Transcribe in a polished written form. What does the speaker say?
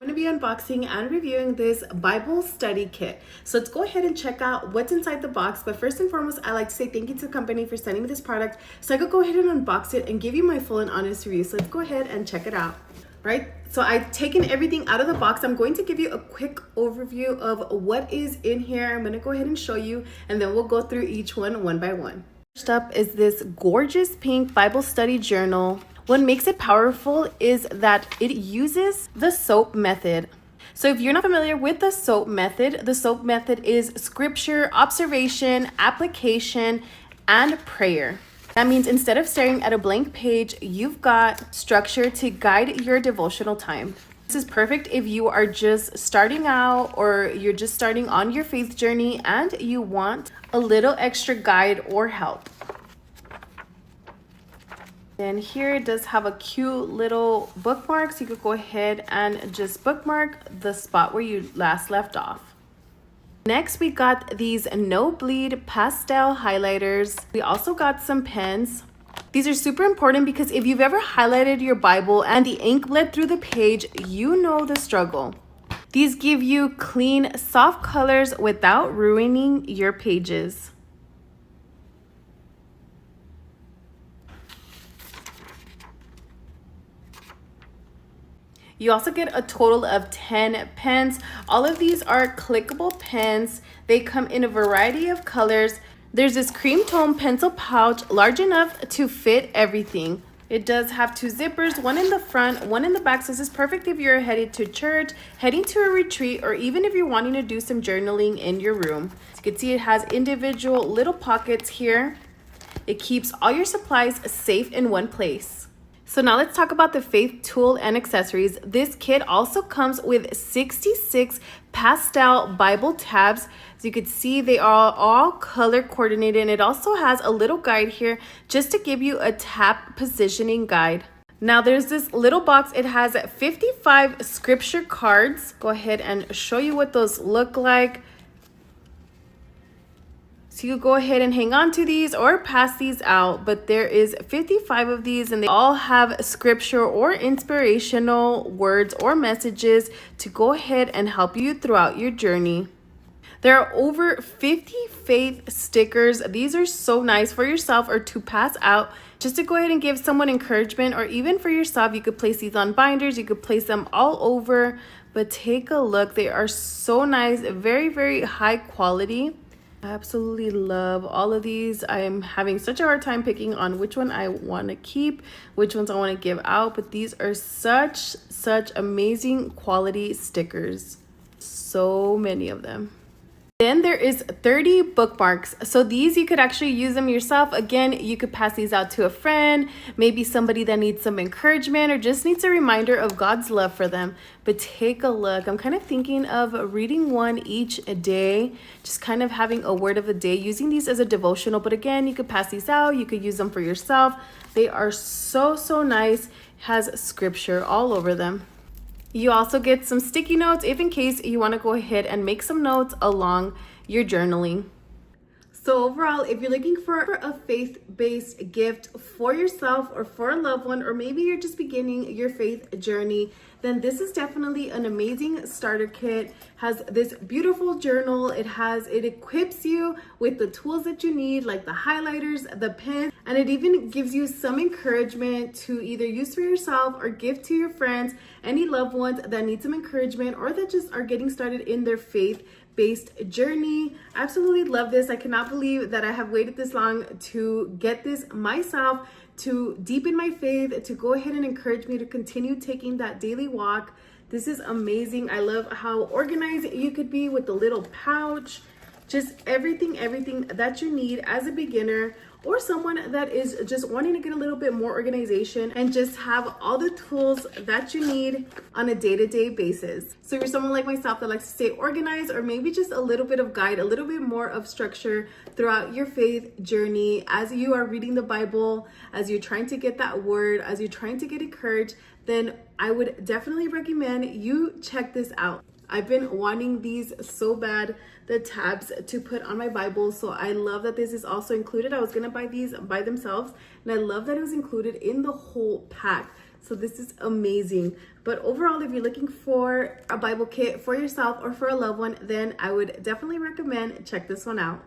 I'm going to be unboxing and reviewing this Bible study kit. So let's go ahead and check out what's inside the box. But first and foremost, I like to say thank you to the company for sending me this product so I could go ahead and unbox it and give you my full and honest review. So let's go ahead and check it out. Right? So I've taken everything out of the box. I'm going to give you a quick overview of what is in here. I'm going to go ahead and show you, and then we'll go through each one by one. First up is this gorgeous pink Bible study journal. What makes it powerful is that it uses the SOAP method. So if you're not familiar with the SOAP method is scripture, observation, application, and prayer. That means instead of staring at a blank page, you've got structure to guide your devotional time. This is perfect if you are just starting out or you're just starting on your faith journey and you want a little extra guide or help. And here it does have a cute little bookmarks. You could go ahead and just bookmark the spot where you last left off. Next, we got these no bleed pastel highlighters. We also got some pens. These are super important because if you've ever highlighted your Bible and the ink bled through the page, you know the struggle. These give you clean, soft colors without ruining your pages. You also get a total of 10 pens. All of these are clickable pens. They come in a variety of colors. There's this cream tone pencil pouch, large enough to fit everything. It does have two zippers, one in the front, one in the back. So this is perfect if you're headed to church, heading to a retreat, or even if you're wanting to do some journaling in your room. As you can see, it has individual little pockets here. It keeps all your supplies safe in one place. So now let's talk about the faith tool and accessories. This kit also comes with 66 pastel Bible tabs. As you can see, they are all color coordinated, and it also has a little guide here just to give you a tab positioning guide. Now there's this little box. It has 55 scripture cards. Go ahead and show you what those look like. So you go ahead and hang on to these or pass these out, but there is 55 of these and they all have scripture or inspirational words or messages to go ahead and help you throughout your journey. There are over 50 faith stickers. These are so nice for yourself or to pass out just to go ahead and give someone encouragement, or even for yourself. You could place these on binders. You could place them all over, but take a look. They are so nice, very, very high quality. I absolutely love all of these. I am having such a hard time picking on which one I want to keep, which ones I want to give out, but these are such amazing quality stickers. So many of them. Then there is 30 bookmarks. So these, you could actually use them yourself. Again, you could pass these out to a friend, maybe somebody that needs some encouragement or just needs a reminder of God's love for them. But take a look. I'm kind of thinking of reading one each a day, just kind of having a word of the day, using these as a devotional. But again, you could pass these out. You could use them for yourself. They are so nice. Has scripture all over them. You also get some sticky notes if in case you want to go ahead and make some notes along your journaling. So overall, if you're looking for a faith-based gift for yourself or for a loved one, or maybe you're just beginning your faith journey, then this is definitely an amazing starter kit. Has this beautiful journal. It equips you with the tools that you need, like the highlighters, the pen, and it even gives you some encouragement to either use for yourself or give to your friends, any loved ones that need some encouragement or that just are getting started in their faith-based journey. Absolutely love this. I cannot believe that I have waited this long to get this myself, to deepen my faith, to go ahead and encourage me to continue taking that daily walk. This is amazing. I love how organized you could be with the little pouch. Just everything that you need as a beginner or someone that is just wanting to get a little bit more organization and just have all the tools that you need on a day-to-day basis. So if you're someone like myself that likes to stay organized, or maybe just a little bit of guide, a little bit more of structure throughout your faith journey as you are reading the Bible, as you're trying to get that word, as you're trying to get encouraged, then I would definitely recommend you check this out. I've been wanting these so bad, the tabs to put on my Bible. So I love that this is also included. I was going to buy these by themselves, and I love that it was included in the whole pack. So this is amazing. But overall, if you're looking for a Bible kit for yourself or for a loved one, then I would definitely recommend check this one out.